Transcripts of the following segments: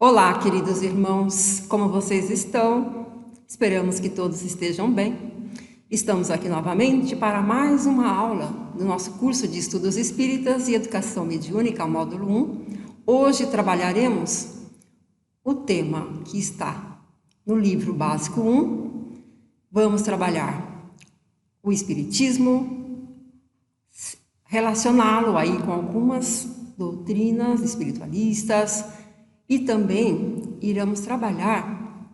Olá, queridos irmãos, como vocês estão? Esperamos que todos estejam bem. Estamos aqui novamente para mais uma aula do nosso curso de Estudos Espíritas e Educação Mediúnica, módulo 1. Hoje trabalharemos o tema que está no livro básico 1. Vamos trabalhar o Espiritismo, relacioná-lo aí com algumas doutrinas espiritualistas, e também iremos trabalhar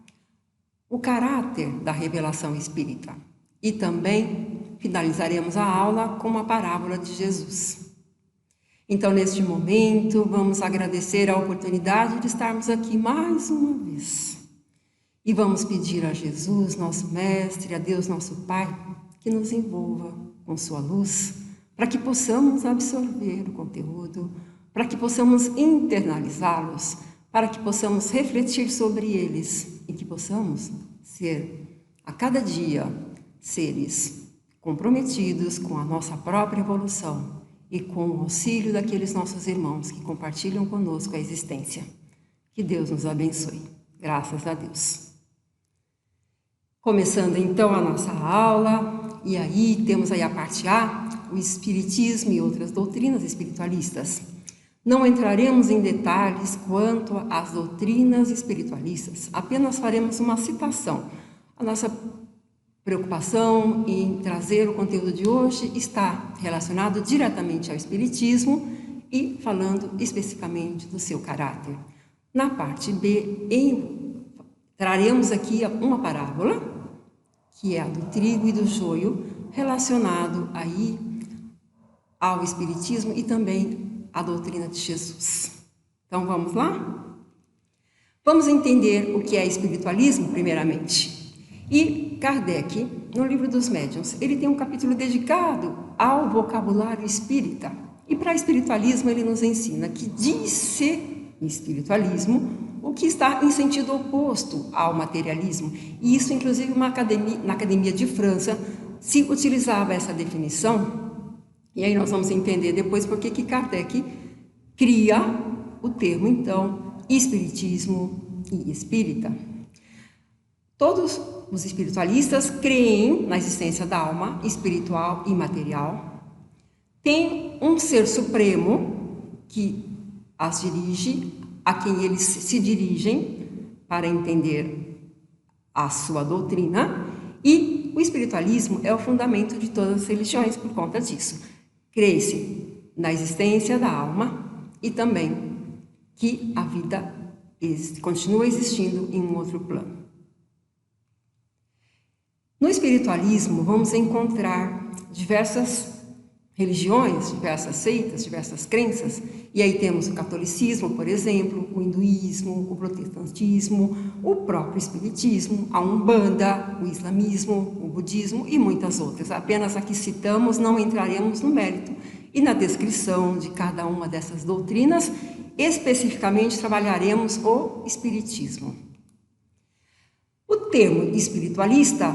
o caráter da revelação espírita. E também finalizaremos a aula com uma parábola de Jesus. Então, neste momento, vamos agradecer a oportunidade de estarmos aqui mais uma vez. E vamos pedir a Jesus, nosso Mestre, a Deus, nosso Pai, que nos envolva com sua luz, para que possamos absorver o conteúdo, para que possamos internalizá-los, para que possamos refletir sobre eles e que possamos ser, a cada dia, seres comprometidos com a nossa própria evolução e com o auxílio daqueles nossos irmãos que compartilham conosco a existência. Que Deus nos abençoe. Graças a Deus. Começando então a nossa aula, e aí temos aí a parte A, o Espiritismo e outras doutrinas espiritualistas. Não entraremos em detalhes quanto às doutrinas espiritualistas, apenas faremos uma citação. A nossa preocupação em trazer o conteúdo de hoje está relacionado diretamente ao Espiritismo e falando especificamente do seu caráter. Na parte B, traremos aqui uma parábola, que é a do trigo e do joio, relacionado aí ao Espiritismo e também a doutrina de Jesus. Então, vamos lá? Vamos entender o que é espiritualismo, primeiramente. E Kardec, no Livro dos Médiuns, ele tem um capítulo dedicado ao vocabulário espírita. E para espiritualismo, ele nos ensina que diz-se espiritualismo o que está em sentido oposto ao materialismo. E isso, inclusive, na Academia de França, se utilizava essa definição. E aí nós vamos entender depois por que Kardec cria o termo, então, espiritismo e espírita. Todos os espiritualistas creem na existência da alma espiritual e material. Tem um ser supremo que as dirige, a quem eles se dirigem para entender a sua doutrina, e o espiritualismo é o fundamento de todas as religiões por conta disso. Crê-se na existência da alma e também que a vida continua existindo em um outro plano. No espiritualismo, vamos encontrar diversas religiões, diversas seitas, diversas crenças, e aí temos o catolicismo, por exemplo, o hinduísmo, o protestantismo, o próprio espiritismo, a umbanda, o islamismo, o budismo e muitas outras. Apenas aqui citamos, não entraremos no mérito e na descrição de cada uma dessas doutrinas. Especificamente trabalharemos o espiritismo. O termo espiritualista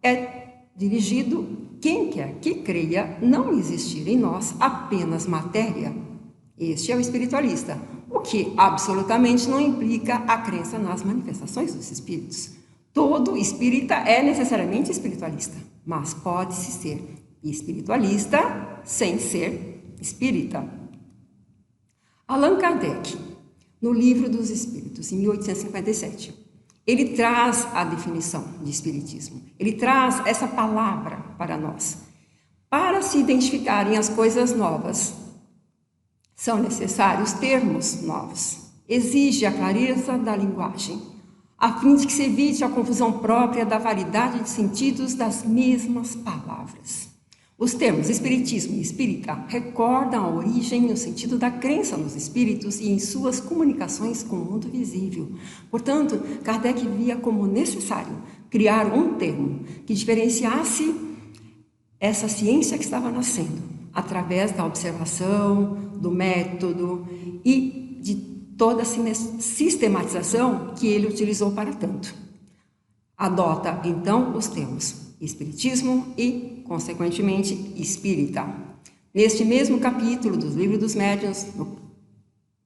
é dirigido quem quer que creia não existir em nós apenas matéria. Este é o espiritualista, o que absolutamente não implica a crença nas manifestações dos espíritos. Todo espírita é necessariamente espiritualista, mas pode-se ser espiritualista sem ser espírita. Allan Kardec, no Livro dos Espíritos, em 1857, ele traz a definição de espiritismo. Ele traz essa palavra para nós. Para se identificarem as coisas novas, são necessários termos novos. Exige a clareza da linguagem, a fim de que se evite a confusão própria da variedade de sentidos das mesmas palavras. Os termos espiritismo e espírita recordam a origem e o sentido da crença nos espíritos e em suas comunicações com o mundo visível. Portanto, Kardec via como necessário criar um termo que diferenciasse essa ciência que estava nascendo, através da observação, do método e de toda a sistematização que ele utilizou para tanto. Adota, então, os termos espiritismo e, consequentemente, espírita. Neste mesmo capítulo dos Livros dos Médiuns, no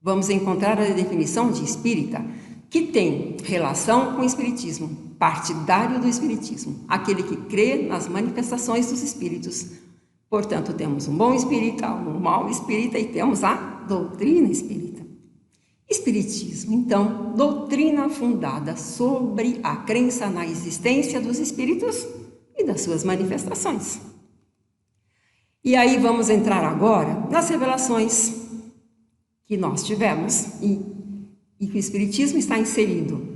vamos encontrar a definição de espírita, que tem relação com o espiritismo, partidário do espiritismo, aquele que crê nas manifestações dos espíritos. Portanto, temos um bom espírita, um mau espírita e temos a doutrina espírita. Espiritismo, então, doutrina fundada sobre a crença na existência dos espíritos e das suas manifestações. E aí vamos entrar agora nas revelações que nós tivemos e que o Espiritismo está inserido.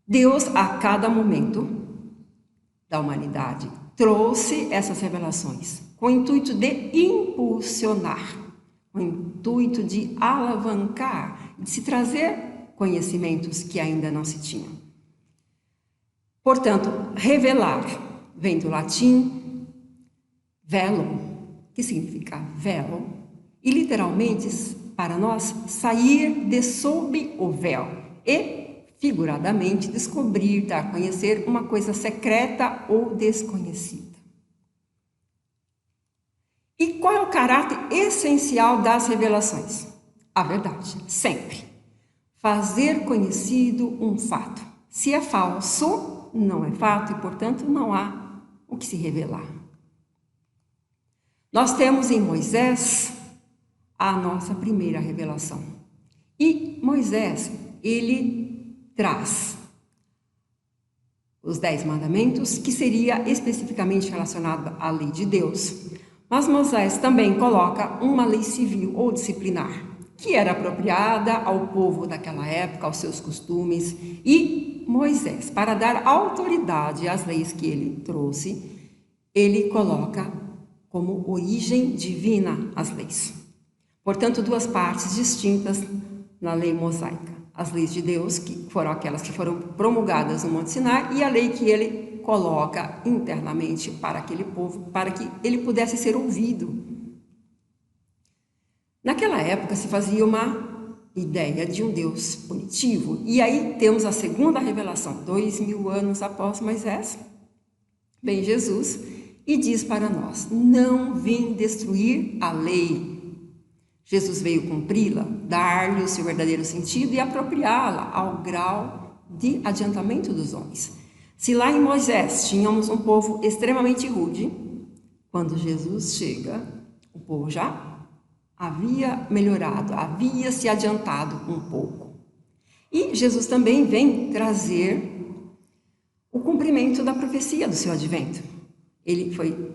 Deus, a cada momento da humanidade, trouxe essas revelações com o intuito de impulsionar, com o intuito de alavancar, de se trazer conhecimentos que ainda não se tinham. Portanto, revelar vem do latim velum, que significa véu, e literalmente, para nós, sair de sob o véu e, figuradamente, descobrir, dar a conhecer uma coisa secreta ou desconhecida. E qual é o caráter essencial das revelações? A verdade, sempre. Fazer conhecido um fato. Se é falso, não é fato e, portanto, não há o que se revelar. Nós temos em Moisés a nossa primeira revelação. E Moisés, ele traz os 10 mandamentos, que seria especificamente relacionado à lei de Deus. Mas Moisés também coloca uma lei civil ou disciplinar, que era apropriada ao povo daquela época, aos seus costumes. E Moisés, para dar autoridade às leis que ele trouxe, ele coloca como origem divina as leis. Portanto, duas partes distintas na lei mosaica. As leis de Deus, que foram aquelas que foram promulgadas no Monte Sinai, e a lei que ele coloca internamente para aquele povo, para que ele pudesse ser ouvido. Naquela época se fazia uma ideia de um Deus punitivo. E aí temos a segunda revelação, 2000 anos após Moisés, vem Jesus e diz para nós: não vim destruir a lei. Jesus veio cumpri-la, dar-lhe o seu verdadeiro sentido e apropriá-la ao grau de adiantamento dos homens. Se lá em Moisés tínhamos um povo extremamente rude, quando Jesus chega, o povo já havia melhorado, havia se adiantado um pouco. E Jesus também vem trazer o cumprimento da profecia do seu advento. Ele foi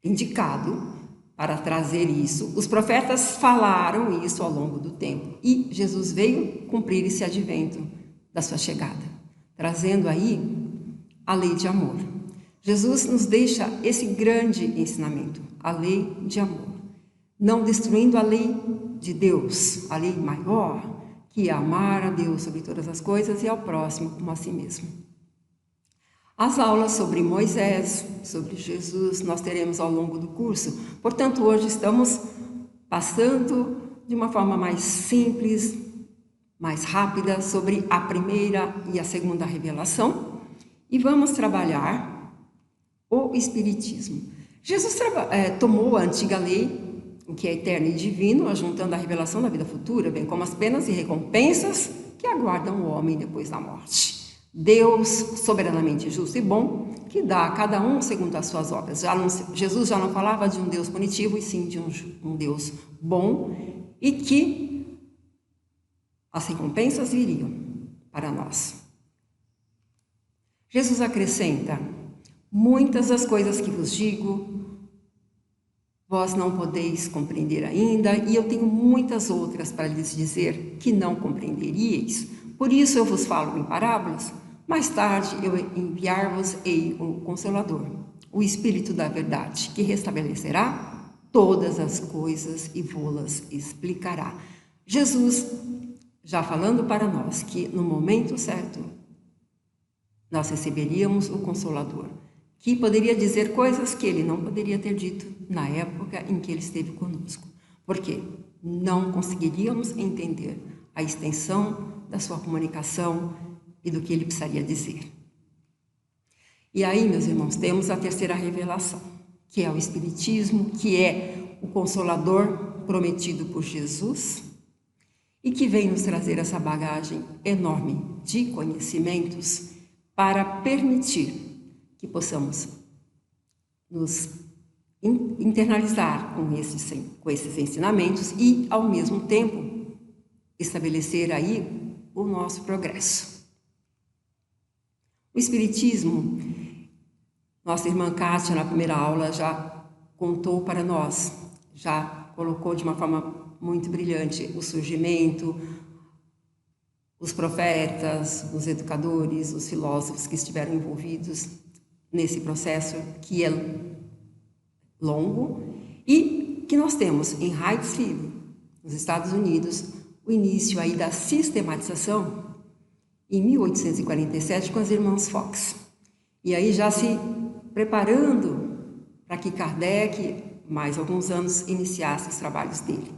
indicado para trazer isso. Os profetas falaram isso ao longo do tempo. E Jesus veio cumprir esse advento da sua chegada, trazendo aí a lei de amor. Jesus nos deixa esse grande ensinamento, a lei de amor. Não destruindo a lei de Deus, a lei maior, que é amar a Deus sobre todas as coisas e ao próximo como a si mesmo. As aulas sobre Moisés, sobre Jesus, nós teremos ao longo do curso. Portanto, hoje estamos passando de uma forma mais simples, mais rápida, sobre a primeira e a segunda revelação. E vamos trabalhar o Espiritismo. Jesus tomou a antiga lei, o que é eterno e divino, ajuntando a revelação da vida futura, bem como as penas e recompensas que aguardam o homem depois da morte. Deus, soberanamente justo e bom, que dá a cada um segundo as suas obras. Jesus já não falava de um Deus punitivo, e sim de um Deus bom, e que as recompensas viriam para nós. Jesus acrescenta: muitas das coisas que vos digo, vós não podeis compreender ainda, e eu tenho muitas outras para lhes dizer que não compreenderíeis. Por isso eu vos falo em parábolas. Mais tarde eu enviar-vos-ei o Consolador, o Espírito da Verdade, que restabelecerá todas as coisas e vô-las explicará. Jesus já falando para nós que no momento certo nós receberíamos o Consolador, que poderia dizer coisas que ele não poderia ter dito na época em que ele esteve conosco, porque não conseguiríamos entender a extensão da sua comunicação e do que ele precisaria dizer. E aí, meus irmãos, temos a terceira revelação, que é o Espiritismo, que é o Consolador prometido por Jesus, e que vem nos trazer essa bagagem enorme de conhecimentos para permitir que possamos nos internalizar com esses ensinamentos e, ao mesmo tempo, estabelecer aí o nosso progresso. O Espiritismo, nossa irmã Kátia, na primeira aula, já contou para nós, já colocou de uma forma muito brilhante o surgimento, os profetas, os educadores, os filósofos que estiveram envolvidos nesse processo que é longo e que nós temos em Hydesville, nos Estados Unidos, o início aí da sistematização em 1847 com as irmãs Fox. E aí já se preparando para que Kardec, mais alguns anos, iniciasse os trabalhos dele.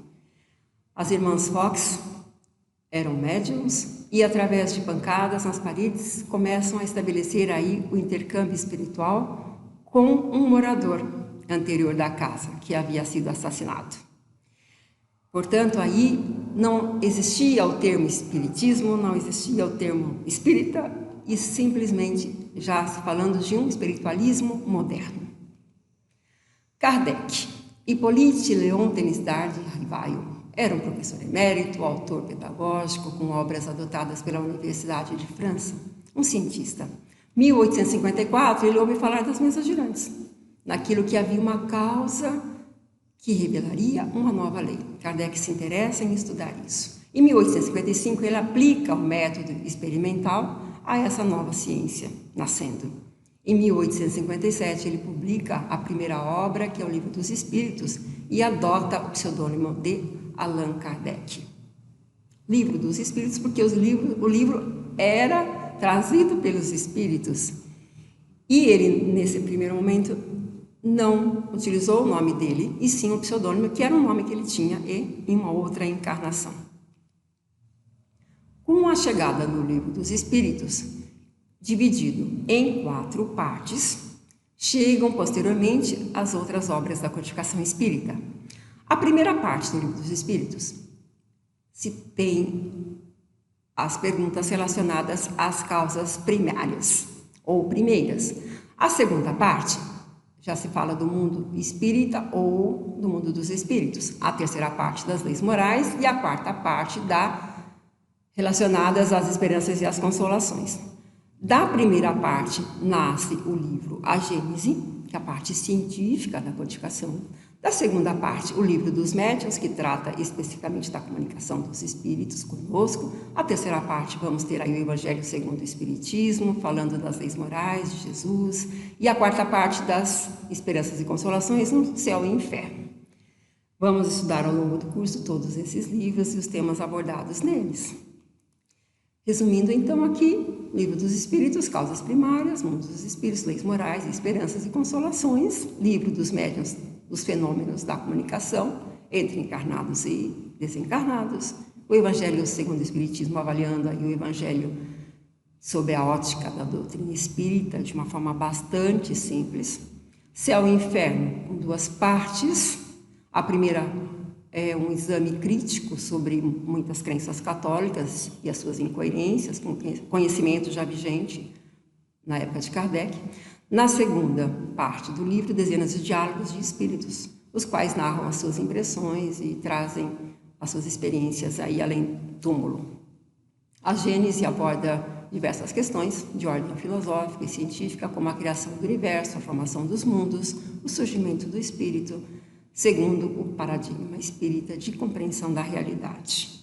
As irmãs Fox eram médiums e, através de pancadas nas paredes, começam a estabelecer aí o intercâmbio espiritual com um morador anterior da casa, que havia sido assassinado. Portanto, aí não existia o termo espiritismo, não existia o termo espírita, e simplesmente já se falando de um espiritualismo moderno. Kardec, Hippolyte Léon Tenisdard Rivail, era um professor emérito, autor pedagógico, com obras adotadas pela Universidade de França, um cientista. 1854, ele ouve falar das mesas girantes, naquilo que havia uma causa que revelaria uma nova lei. Kardec se interessa em estudar isso. Em 1855, ele aplica o método experimental a essa nova ciência nascendo. Em 1857, ele publica a primeira obra, que é o Livro dos Espíritos, e adota o pseudônimo de Allan Kardec. Livro dos Espíritos, porque o livro era trazido pelos Espíritos. E ele, nesse primeiro momento, não utilizou o nome dele, e sim o pseudônimo, que era um nome que ele tinha em uma outra encarnação. Com a chegada do Livro dos Espíritos, dividido em 4 partes, chegam posteriormente as outras obras da codificação espírita. A primeira parte do Livro dos Espíritos se tem as perguntas relacionadas às causas primárias ou primeiras. A segunda parte já se fala do mundo espírita ou do mundo dos espíritos. A terceira parte das leis morais e a quarta parte relacionadas às esperanças e às consolações. Da primeira parte nasce o livro A Gênese, que é a parte científica da codificação. Da segunda parte, o livro dos médiuns, que trata especificamente da comunicação dos espíritos conosco. A terceira parte, vamos ter aí o Evangelho segundo o Espiritismo, falando das leis morais de Jesus. E a quarta parte, das esperanças e consolações no céu e inferno. Vamos estudar ao longo do curso todos esses livros e os temas abordados neles. Resumindo, então, aqui, Livro dos Espíritos, causas primárias, mundo dos espíritos, leis morais, esperanças e consolações. Livro dos médiuns, os fenômenos da comunicação entre encarnados e desencarnados. O Evangelho segundo o Espiritismo, avaliando aí o Evangelho sob a ótica da doutrina espírita, de uma forma bastante simples. Céu e Inferno, com 2 partes. A primeira é um exame crítico sobre muitas crenças católicas e as suas incoerências, com conhecimento já vigente na época de Kardec. Na segunda parte do livro, dezenas de diálogos de espíritos, os quais narram as suas impressões e trazem as suas experiências aí além do túmulo. A Gênese aborda diversas questões de ordem filosófica e científica, como a criação do universo, a formação dos mundos, o surgimento do espírito, segundo o paradigma espírita de compreensão da realidade.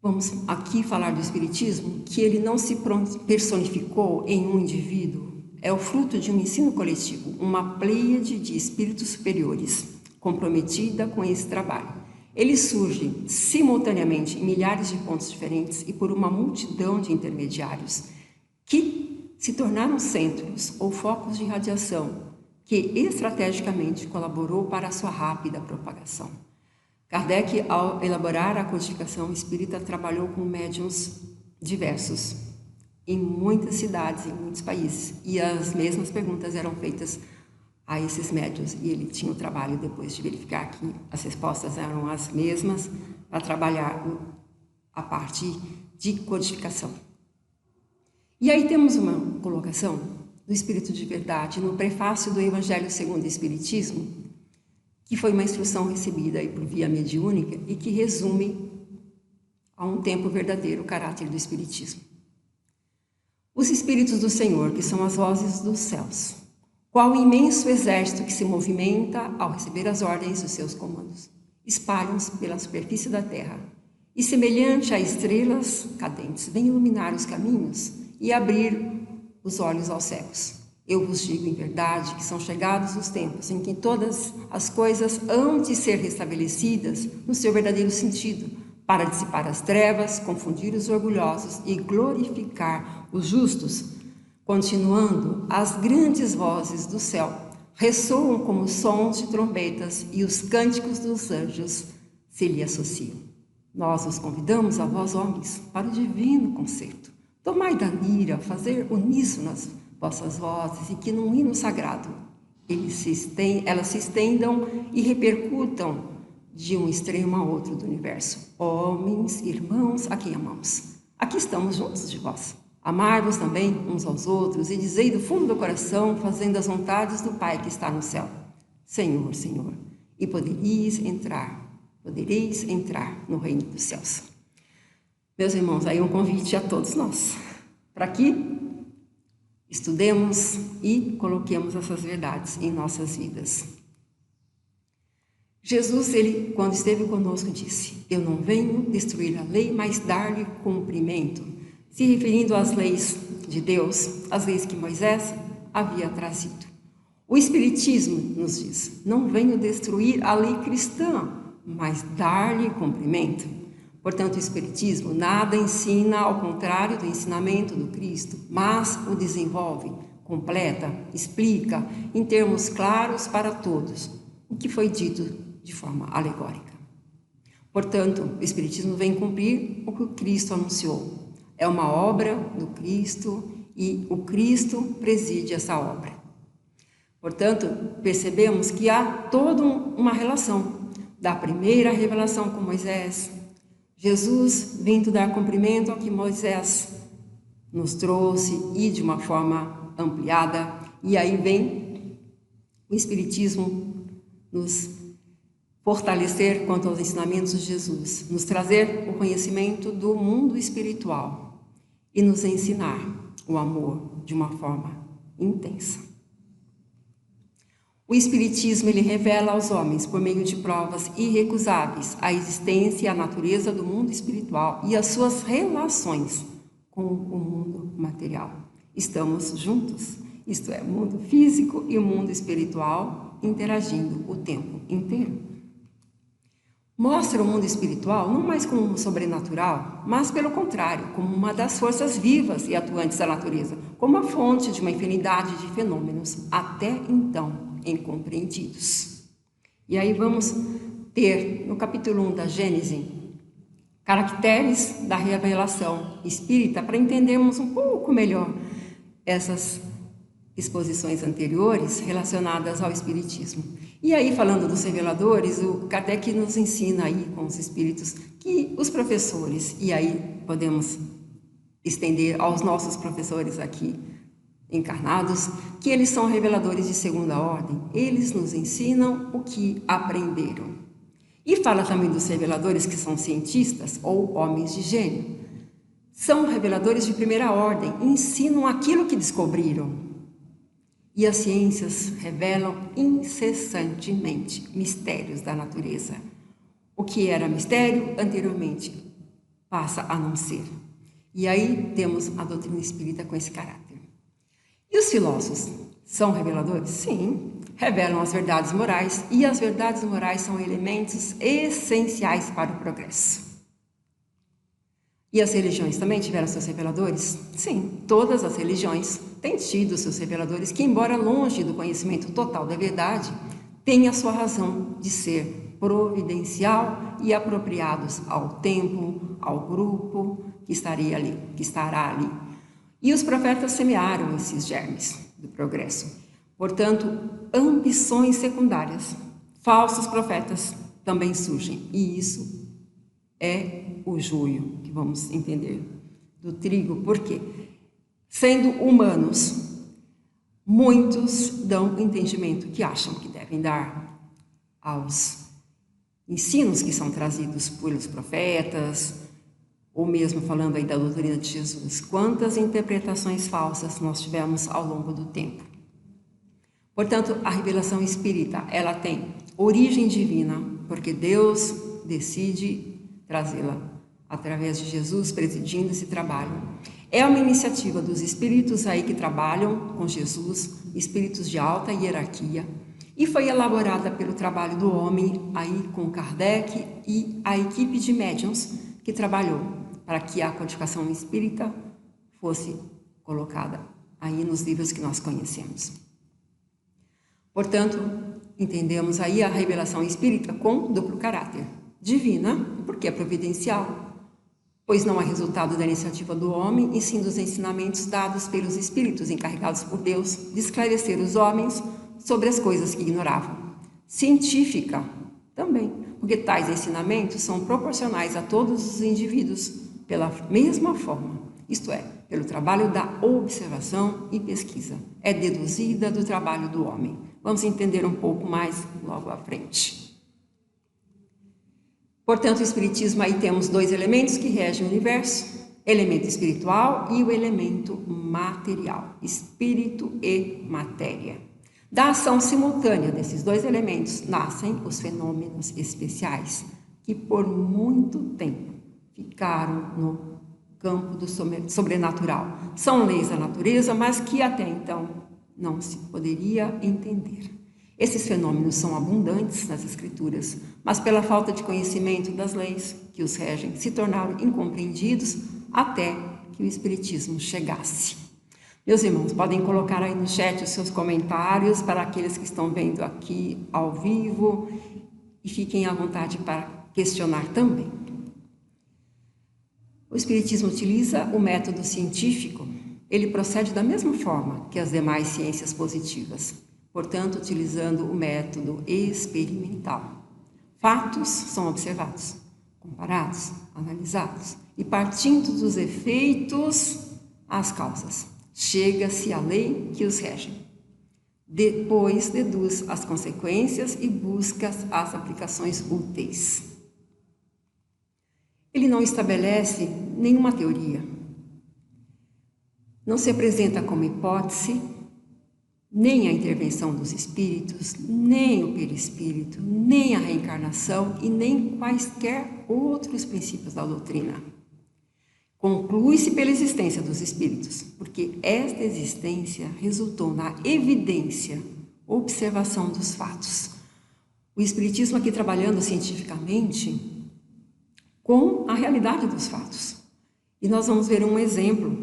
Vamos aqui falar do Espiritismo, que ele não se personificou em um indivíduo, é o fruto de um ensino coletivo, uma pleiade de espíritos superiores, comprometida com esse trabalho. Ele surge simultaneamente em milhares de pontos diferentes e por uma multidão de intermediários que se tornaram centros ou focos de radiação, que estrategicamente colaborou para a sua rápida propagação. Kardec, ao elaborar a codificação espírita, trabalhou com médiuns diversos, em muitas cidades, em muitos países, e as mesmas perguntas eram feitas a esses médiuns, e ele tinha o trabalho depois de verificar que as respostas eram as mesmas a trabalhar a parte de codificação. E aí temos uma colocação do Espírito de Verdade no prefácio do Evangelho segundo o Espiritismo, que foi uma instrução recebida aí por via mediúnica e que resume a um tempo verdadeiro o caráter do Espiritismo. Os Espíritos do Senhor, que são as vozes dos céus, qual o imenso exército que se movimenta ao receber as ordens dos seus comandos, espalham-se pela superfície da terra e, semelhante a estrelas cadentes, vêm iluminar os caminhos e abrir os olhos aos cegos. Eu vos digo em verdade que são chegados os tempos em que todas as coisas hão de ser restabelecidas no seu verdadeiro sentido, para dissipar as trevas, confundir os orgulhosos e glorificar os justos. Continuando, as grandes vozes do céu ressoam como sons de trombetas e os cânticos dos anjos se lhe associam. Nós os convidamos a vós, homens, para o divino concerto. Tomai da lira, fazer uníssonas vossas vozes, e que num hino sagrado elas se estendam e repercutam de um extremo a outro do universo. Homens, irmãos, a quem amamos, aqui estamos juntos de vós. Amai-vos também uns aos outros e dizei do fundo do coração, fazendo as vontades do Pai que está no céu. Senhor, Senhor, e podereis entrar no reino dos céus. Meus irmãos, aí um convite a todos nós, para que estudemos e coloquemos essas verdades em nossas vidas. Jesus, ele, quando esteve conosco, disse: eu não venho destruir a lei, mas dar-lhe cumprimento, se referindo às leis de Deus, às leis que Moisés havia trazido. O Espiritismo nos diz: não venho destruir a lei cristã, mas dar-lhe cumprimento. Portanto, o Espiritismo nada ensina ao contrário do ensinamento do Cristo, mas o desenvolve, completa, explica em termos claros para todos o que foi dito de forma alegórica. Portanto, o Espiritismo vem cumprir o que o Cristo anunciou. É uma obra do Cristo e o Cristo preside essa obra. Portanto, percebemos que há toda uma relação da primeira revelação com Moisés, Jesus vindo dar cumprimento ao que Moisés nos trouxe e de uma forma ampliada, e aí vem o Espiritismo nos fortalecer quanto aos ensinamentos de Jesus, nos trazer o conhecimento do mundo espiritual e nos ensinar o amor de uma forma intensa. O Espiritismo, ele revela aos homens, por meio de provas irrecusáveis, a existência e a natureza do mundo espiritual e as suas relações com o mundo material. Estamos juntos, isto é, o mundo físico e o mundo espiritual interagindo o tempo inteiro. Mostra o mundo espiritual não mais como um sobrenatural, mas pelo contrário, como uma das forças vivas e atuantes da natureza, como a fonte de uma infinidade de fenômenos até então incompreendidos. E aí vamos ter no capítulo 1 da Gênese caracteres da revelação espírita para entendermos um pouco melhor essas exposições anteriores relacionadas ao espiritismo. E aí, falando dos reveladores, o Kardec nos ensina aí com os espíritos que os professores, e aí podemos estender aos nossos professores aqui encarnados, que eles são reveladores de segunda ordem. Eles nos ensinam o que aprenderam. E fala também dos reveladores que são cientistas ou homens de gênio. São reveladores de primeira ordem, ensinam aquilo que descobriram. E as ciências revelam incessantemente mistérios da natureza. O que era mistério anteriormente passa a não ser. E aí temos a doutrina espírita com esse caráter. E os filósofos são reveladores? Sim, revelam as verdades morais, e as verdades morais são elementos essenciais para o progresso. E as religiões também tiveram seus reveladores? Sim, todas as religiões têm tido seus reveladores que, embora longe do conhecimento total da verdade, têm a sua razão de ser providencial e apropriados ao tempo, ao grupo que estará ali. E os profetas semearam esses germes do progresso. Portanto, ambições secundárias, falsos profetas também surgem, e isso é o joio, que vamos entender do trigo. Por quê? Sendo humanos, muitos dão o entendimento que acham que devem dar aos ensinos que são trazidos pelos profetas, ou mesmo falando aí da doutrina de Jesus. Quantas interpretações falsas nós tivemos ao longo do tempo. Portanto, a revelação espírita, ela tem origem divina, porque Deus decide trazê-la através de Jesus presidindo esse trabalho. É uma iniciativa dos espíritos aí que trabalham com Jesus, espíritos de alta hierarquia, e foi elaborada pelo trabalho do homem aí com Kardec e a equipe de médiuns que trabalhou para que a codificação espírita fosse colocada aí nos livros que nós conhecemos. Portanto, entendemos aí a revelação espírita com duplo caráter. Divina, porque é providencial, pois não é resultado da iniciativa do homem, e sim dos ensinamentos dados pelos espíritos encarregados por Deus de esclarecer os homens sobre as coisas que ignoravam. Científica, também, porque tais ensinamentos são proporcionais a todos os indivíduos pela mesma forma, isto é, pelo trabalho da observação e pesquisa. É deduzida do trabalho do homem. Vamos entender um pouco mais logo à frente. Portanto, o Espiritismo aí temos dois elementos que regem o universo, elemento espiritual e o elemento material, espírito e matéria. Da ação simultânea desses dois elementos nascem os fenômenos especiais, que por muito tempo ficaram no campo do sobrenatural. São leis da natureza, mas que até então não se poderia entender. Esses fenômenos são abundantes nas escrituras, mas pela falta de conhecimento das leis que os regem, se tornaram incompreendidos até que o Espiritismo chegasse. Meus irmãos, podem colocar aí no chat os seus comentários para aqueles que estão vendo aqui ao vivo e fiquem à vontade para questionar também. O Espiritismo utiliza o método científico. Ele procede da mesma forma que as demais ciências positivas, portanto, utilizando o método experimental. Fatos são observados, comparados, analisados, e partindo dos efeitos às causas, chega-se à lei que os rege. Depois deduz as consequências e busca as aplicações úteis. Ele não estabelece nenhuma teoria. Não se apresenta como hipótese nem a intervenção dos espíritos, nem o perispírito, nem a reencarnação e nem quaisquer outros princípios da doutrina. Conclui-se pela existência dos espíritos, porque esta existência resultou na evidência, observação dos fatos. O Espiritismo aqui trabalhando cientificamente com a realidade dos fatos. E nós vamos ver um exemplo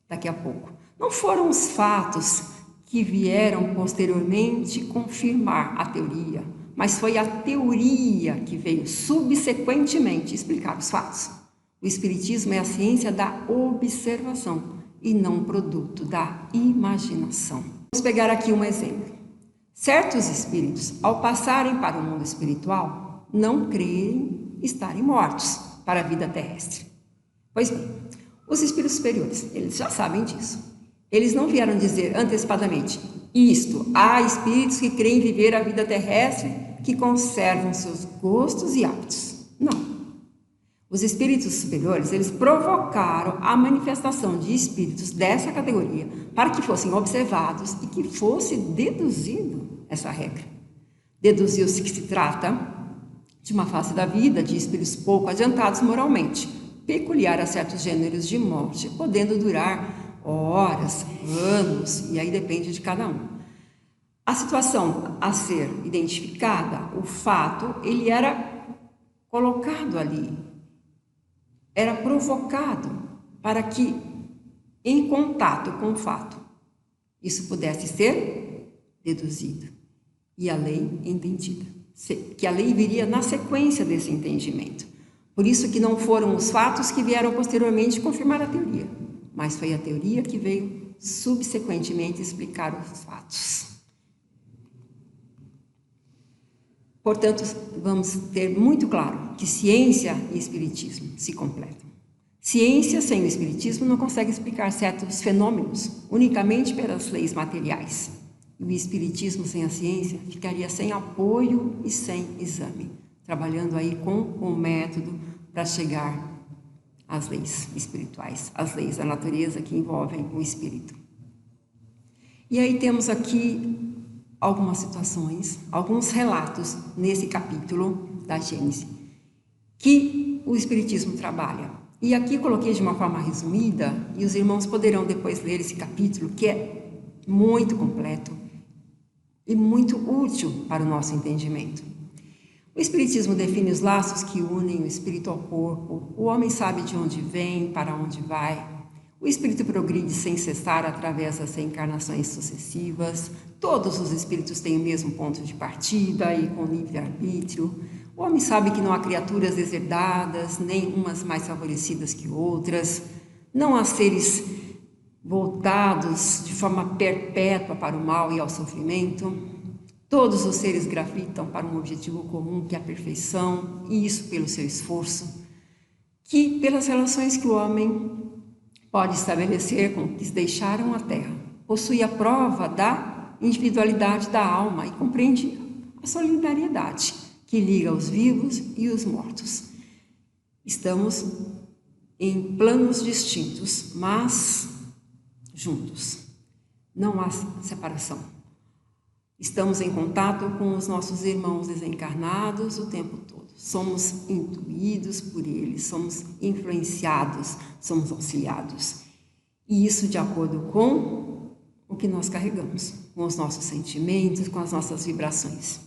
daqui a pouco. Não foram os fatos que vieram posteriormente confirmar a teoria, mas foi a teoria que veio subsequentemente explicar os fatos. O Espiritismo é a ciência da observação e não produto da imaginação. Vamos pegar aqui um exemplo. Certos espíritos, ao passarem para o mundo espiritual, não creem estarem mortos para a vida terrestre. Pois bem, os espíritos superiores, eles já sabem disso. Eles não vieram dizer antecipadamente isto. Há espíritos que creem viver a vida terrestre, que conservam seus gostos e hábitos. Não. Os espíritos superiores, eles provocaram a manifestação de espíritos dessa categoria para que fossem observados e que fosse deduzido essa regra. Deduziu-se que se trata de uma fase da vida de espíritos pouco adiantados moralmente, peculiar a certos gêneros de morte, podendo durar horas, anos, e aí depende de cada um. A situação a ser identificada, o fato, ele era colocado ali, era provocado para que, em contato com o fato, isso pudesse ser deduzido e a lei entendida, que a lei viria na sequência desse entendimento. Por isso que não foram os fatos que vieram posteriormente confirmar a teoria, mas foi a teoria que veio subsequentemente explicar os fatos. Portanto, vamos ter muito claro que ciência e espiritismo se completam. Ciência sem o espiritismo não consegue explicar certos fenômenos unicamente pelas leis materiais. E o espiritismo sem a ciência ficaria sem apoio e sem exame, trabalhando aí com o método para chegar às leis espirituais, às leis da natureza que envolvem o espírito. E aí temos aqui algumas situações, alguns relatos nesse capítulo da Gênesis, que o espiritismo trabalha. E aqui coloquei de uma forma resumida, e os irmãos poderão depois ler esse capítulo, que é muito completo e muito útil para o nosso entendimento. O espiritismo define os laços que unem o espírito ao corpo. O homem sabe de onde vem, para onde vai. O espírito progride sem cessar através das reencarnações sucessivas. Todos os espíritos têm o mesmo ponto de partida e com livre-arbítrio. O homem sabe que não há criaturas deserdadas, nem umas mais favorecidas que outras. Não há seres voltados de forma perpétua para o mal e ao sofrimento. Todos os seres gravitam para um objetivo comum, que é a perfeição, e isso pelo seu esforço, que pelas relações que o homem pode estabelecer com os que deixaram a Terra, possui a prova da individualidade da alma e compreende a solidariedade que liga os vivos e os mortos. Estamos em planos distintos, mas juntos. Não há separação. Estamos em contato com os nossos irmãos desencarnados o tempo todo. Somos intuídos por eles, somos influenciados, somos auxiliados. E isso de acordo com o que nós carregamos, com os nossos sentimentos, com as nossas vibrações.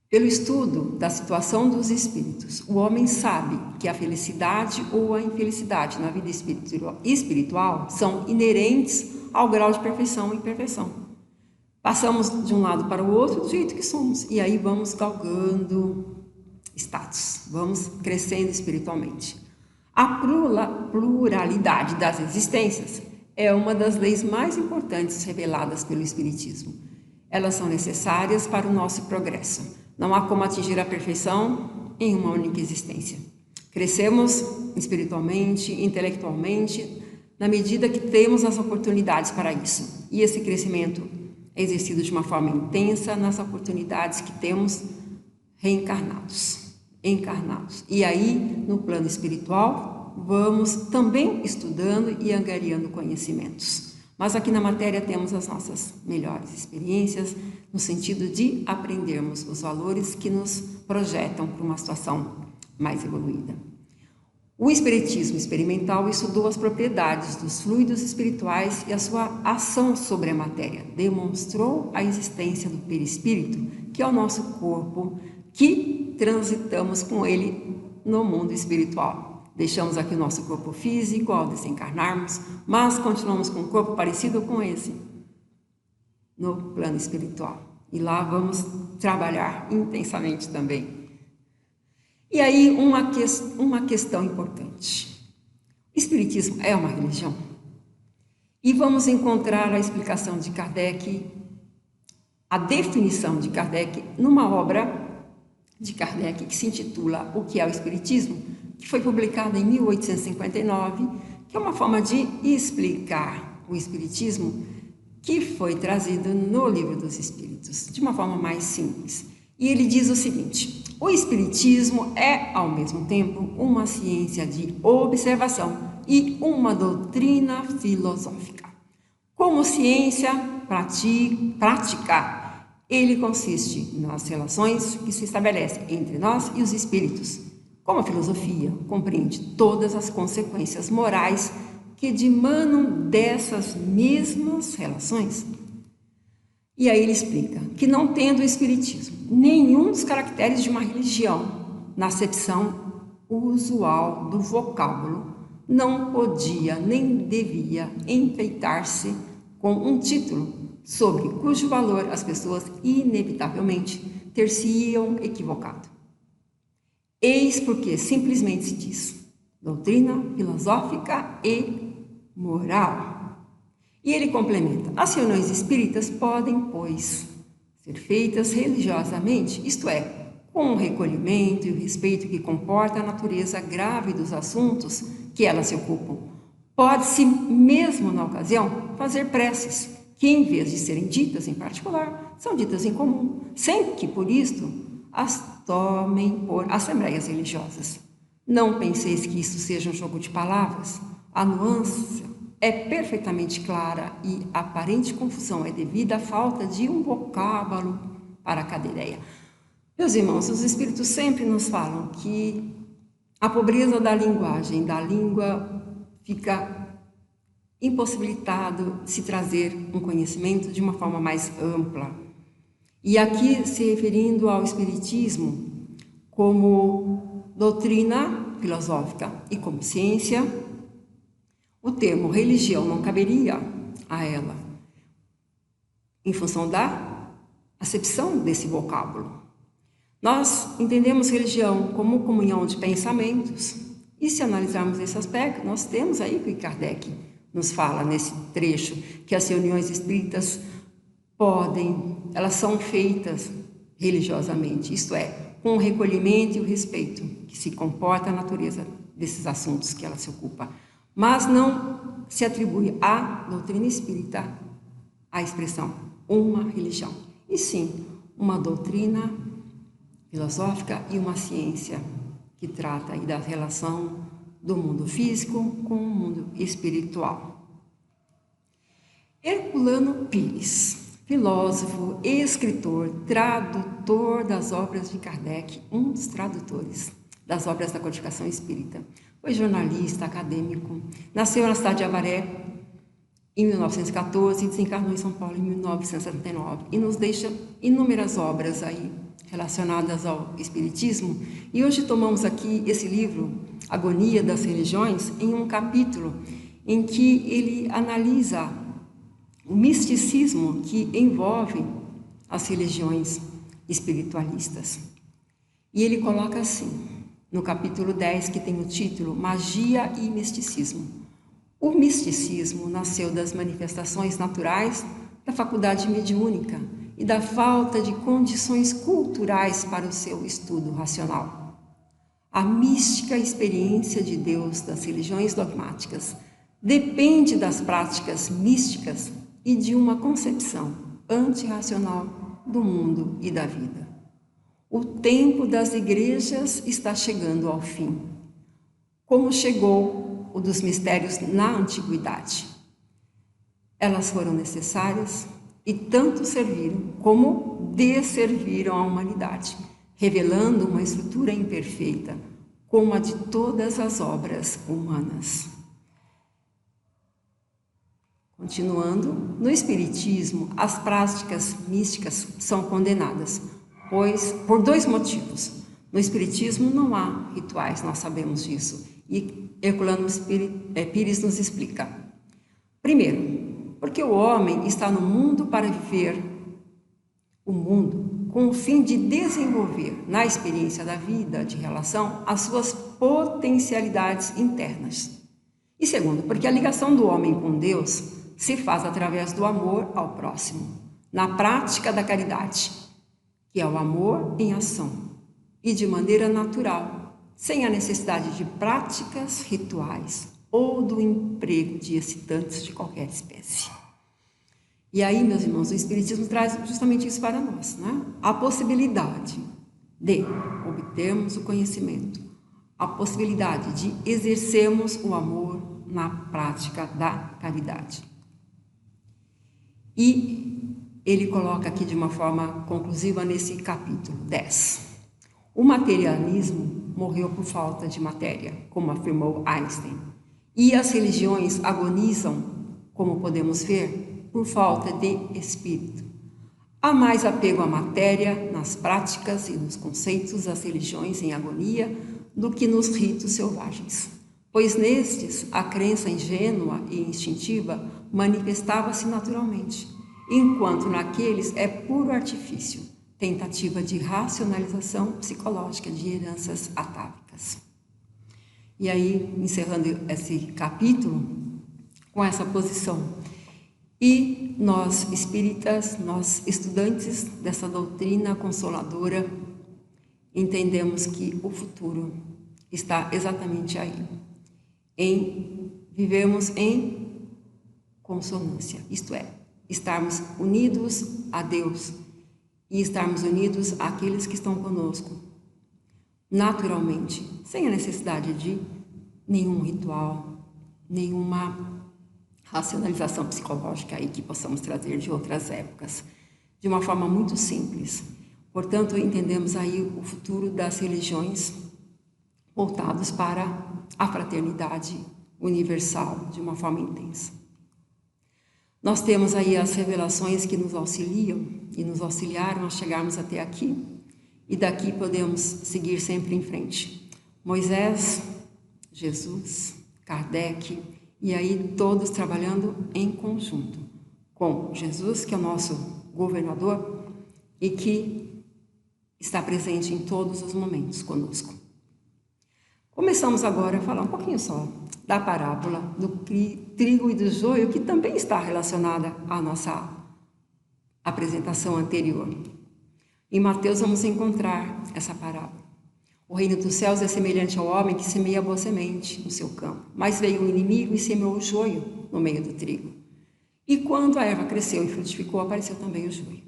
Pelo estudo da situação dos espíritos, o homem sabe que a felicidade ou a infelicidade na vida espiritual são inerentes ao grau de perfeição e imperfeição. Passamos de um lado para o outro do jeito que somos, e aí vamos galgando status, vamos crescendo espiritualmente. A pluralidade das existências é uma das leis mais importantes reveladas pelo Espiritismo. Elas são necessárias para o nosso progresso. Não há como atingir a perfeição em uma única existência. Crescemos espiritualmente, intelectualmente, na medida que temos as oportunidades para isso. E esse crescimento é exercido de uma forma intensa nas oportunidades que temos encarnados. E aí, no plano espiritual, vamos também estudando e angariando conhecimentos. Mas aqui na matéria temos as nossas melhores experiências, no sentido de aprendermos os valores que nos projetam para uma situação mais evoluída. O espiritismo experimental estudou as propriedades dos fluidos espirituais e a sua ação sobre a matéria. Demonstrou a existência do perispírito, que é o nosso corpo, que transitamos com ele no mundo espiritual. Deixamos aqui o nosso corpo físico ao desencarnarmos, mas continuamos com um corpo parecido com esse no plano espiritual. E lá vamos trabalhar intensamente também. E aí, uma questão importante. O Espiritismo é uma religião? E vamos encontrar a explicação de Kardec, a definição de Kardec, numa obra de Kardec que se intitula O que é o Espiritismo, que foi publicada em 1859, que é uma forma de explicar o Espiritismo que foi trazido no Livro dos Espíritos, de uma forma mais simples. E ele diz o seguinte: o Espiritismo é, ao mesmo tempo, uma ciência de observação e uma doutrina filosófica. Como ciência prática, ele consiste nas relações que se estabelecem entre nós e os espíritos. Como a filosofia compreende todas as consequências morais que dimanam dessas mesmas relações. E aí ele explica que, não tendo o Espiritismo nenhum dos caracteres de uma religião, na acepção usual do vocábulo, não podia nem devia enfeitar-se com um título sobre cujo valor as pessoas inevitavelmente ter-se-iam equivocado. Eis porque simplesmente se diz doutrina filosófica e moral. E ele complementa: as reuniões espíritas podem, pois, ser feitas religiosamente, isto é, com o recolhimento e o respeito que comporta a natureza grave dos assuntos que elas se ocupam. Pode-se, mesmo na ocasião, fazer preces, que em vez de serem ditas em particular, são ditas em comum, sem que, por isto, as tomem por assembleias religiosas. Não penseis que isso seja um jogo de palavras. A nuance é perfeitamente clara e a aparente confusão é devida à falta de um vocábulo para cada ideia. Meus irmãos, os Espíritos sempre nos falam que a pobreza da linguagem, da língua, fica impossibilitado de se trazer um conhecimento de uma forma mais ampla. E aqui se referindo ao Espiritismo como doutrina filosófica e como ciência, o termo religião não caberia a ela, em função da acepção desse vocábulo. Nós entendemos religião como comunhão de pensamentos, e se analisarmos esse aspecto, nós temos aí que Kardec nos fala nesse trecho, que as reuniões espíritas elas são feitas religiosamente, isto é, com o recolhimento e o respeito que se comporta a natureza desses assuntos que ela se ocupa. Mas não se atribui à doutrina espírita a expressão uma religião, e sim uma doutrina filosófica e uma ciência que trata aí da relação do mundo físico com o mundo espiritual. Herculano Pires, filósofo, escritor, tradutor das obras de Kardec, um dos tradutores das obras da codificação espírita. Foi jornalista, acadêmico, nasceu na cidade de Avaré em 1914 e desencarnou em São Paulo em 1979 e nos deixa inúmeras obras aí relacionadas ao Espiritismo. E hoje tomamos aqui esse livro, Agonia das Religiões, em um capítulo em que ele analisa o misticismo que envolve as religiões espiritualistas. E ele coloca assim, no capítulo 10, que tem o título Magia e Misticismo. O misticismo nasceu das manifestações naturais da faculdade mediúnica e da falta de condições culturais para o seu estudo racional. A mística experiência de Deus das religiões dogmáticas depende das práticas místicas e de uma concepção antirracional do mundo e da vida. O tempo das igrejas está chegando ao fim, como chegou o dos mistérios na antiguidade. Elas foram necessárias e tanto serviram como desserviram à humanidade, revelando uma estrutura imperfeita, como a de todas as obras humanas. Continuando, no Espiritismo, as práticas místicas são condenadas, pois por dois motivos. No Espiritismo não há rituais, nós sabemos disso, e Herculano Pires nos explica. Primeiro, porque o homem está no mundo para viver o mundo com o fim de desenvolver na experiência da vida de relação as suas potencialidades internas. E segundo, porque a ligação do homem com Deus se faz através do amor ao próximo, na prática da caridade, que é o amor em ação, e de maneira natural, sem a necessidade de práticas rituais ou do emprego de excitantes de qualquer espécie. E aí, meus irmãos, o Espiritismo traz justamente isso para nós, né? A possibilidade de obtermos o conhecimento, a possibilidade de exercermos o amor na prática da caridade. E ele coloca aqui de uma forma conclusiva nesse capítulo 10. O materialismo morreu por falta de matéria, como afirmou Einstein. E as religiões agonizam, como podemos ver, por falta de espírito. Há mais apego à matéria, nas práticas e nos conceitos das religiões em agonia do que nos ritos selvagens, pois nestes a crença ingênua e instintiva manifestava-se naturalmente, enquanto naqueles é puro artifício, tentativa de racionalização psicológica de heranças atávicas. E aí, encerrando esse capítulo com essa posição, E nós, espíritas, nós estudantes dessa doutrina consoladora, entendemos que o futuro está exatamente aí, em vivermos em consonância, isto é, estarmos unidos a Deus e estarmos unidos àqueles que estão conosco, naturalmente, sem a necessidade de nenhum ritual, nenhuma racionalização psicológica aí que possamos trazer de outras épocas, de uma forma muito simples. Portanto, entendemos aí o futuro das religiões voltados para a fraternidade universal de uma forma intensa. Nós temos aí as revelações que nos auxiliam e nos auxiliaram a chegarmos até aqui, e daqui podemos seguir sempre em frente. Moisés, Jesus, Kardec, e aí todos trabalhando em conjunto com Jesus, que é o nosso governador e que está presente em todos os momentos conosco. Começamos agora a falar um pouquinho só da parábola do trigo e do joio, que também está relacionada à nossa apresentação anterior. Em Mateus vamos encontrar essa parábola. O reino dos céus é semelhante ao homem que semeia boa semente no seu campo. Mas veio o inimigo e semeou o joio no meio do trigo. E quando a erva cresceu e frutificou, apareceu também o joio.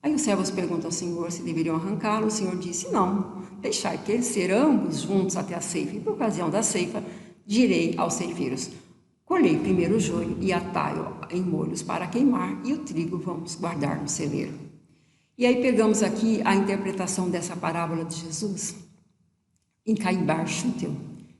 Aí os servos perguntam ao Senhor se deveriam arrancá-lo. O Senhor disse, não, deixai crescer ambos juntos até a ceifa. E por ocasião da ceifa, direi aos ceifeiros, colhei primeiro o joio e atai-o em molhos para queimar, e o trigo vamos guardar no celeiro. E aí pegamos aqui a interpretação dessa parábola de Jesus, em Caim Bar Schutel,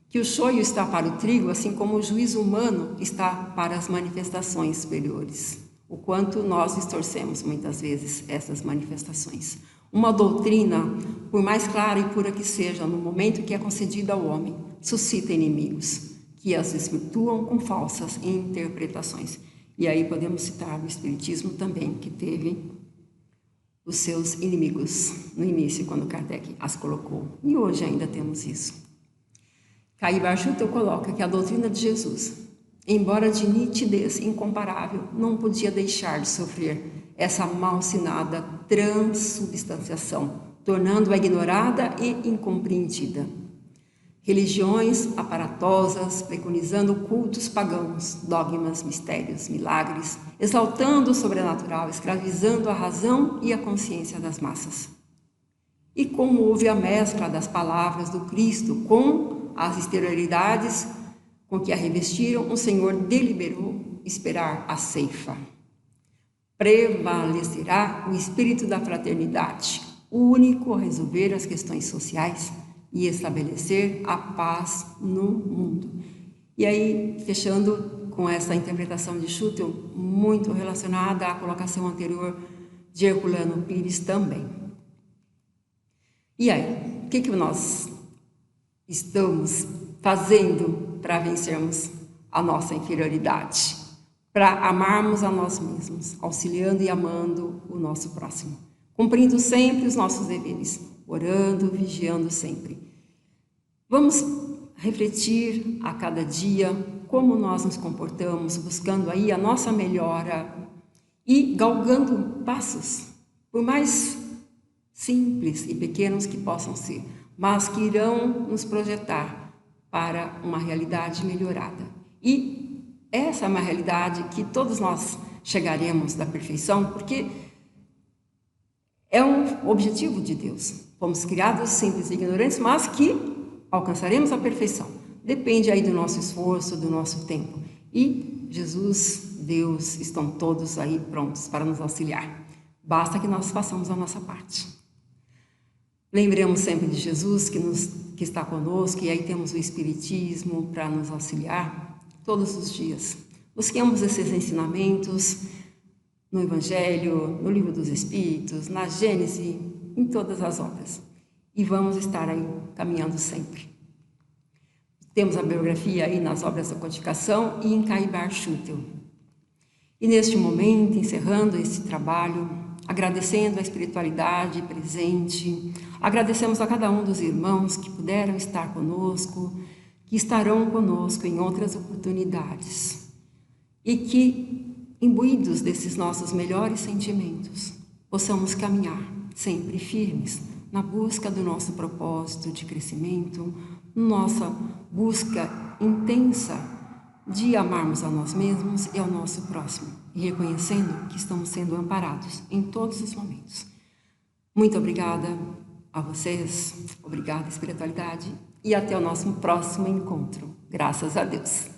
que o joio está para o trigo, assim como o juízo humano está para as manifestações superiores. O quanto nós distorcemos muitas vezes essas manifestações. Uma doutrina, por mais clara e pura que seja, no momento que é concedida ao homem, suscita inimigos, que as desvirtuam com falsas interpretações. E aí podemos citar o Espiritismo também, que teve os seus inimigos no início, quando Kardec as colocou. E hoje ainda temos isso. Caim Bar Schutel coloca que a doutrina de Jesus, embora de nitidez incomparável, não podia deixar de sofrer essa mal-sinada transubstanciação, tornando-a ignorada e incompreendida. Religiões aparatosas, preconizando cultos pagãos, dogmas, mistérios, milagres, exaltando o sobrenatural, escravizando a razão e a consciência das massas. E como houve a mescla das palavras do Cristo com as exterioridades com que a revestiram, o Senhor deliberou esperar a ceifa. Prevalecerá o espírito da fraternidade, o único a resolver as questões sociais e estabelecer a paz no mundo. E aí, fechando com essa interpretação de Schutel, muito relacionada à colocação anterior de Herculano Pires também. E aí, o que nós estamos fazendo para vencermos a nossa inferioridade? Para amarmos a nós mesmos, auxiliando e amando o nosso próximo, cumprindo sempre os nossos deveres, orando, vigiando sempre. Vamos refletir a cada dia como nós nos comportamos, buscando aí a nossa melhora e galgando passos, por mais simples e pequenos que possam ser, mas que irão nos projetar para uma realidade melhorada. E essa é uma realidade que todos nós chegaremos da perfeição, porque é um objetivo de Deus. Fomos criados simples e ignorantes, mas que alcançaremos a perfeição. Depende aí do nosso esforço, do nosso tempo. E Jesus, Deus, estão todos aí prontos para nos auxiliar. Basta que nós façamos a nossa parte. Lembremos sempre de Jesus, que está conosco, e aí temos o Espiritismo para nos auxiliar todos os dias. Busquemos esses ensinamentos no Evangelho, no Livro dos Espíritos, na Gênese, em todas as obras. E vamos estar aí caminhando sempre. Temos a biografia aí nas obras da codificação e em Caim Bar Schutel. E neste momento, encerrando esse trabalho, agradecendo a espiritualidade presente, agradecemos a cada um dos irmãos que puderam estar conosco, que estarão conosco em outras oportunidades. E que imbuídos desses nossos melhores sentimentos, possamos caminhar sempre firmes na busca do nosso propósito de crescimento, nossa busca intensa de amarmos a nós mesmos e ao nosso próximo, e reconhecendo que estamos sendo amparados em todos os momentos. Muito obrigada a vocês, obrigada espiritualidade, e até o nosso próximo encontro. Graças a Deus.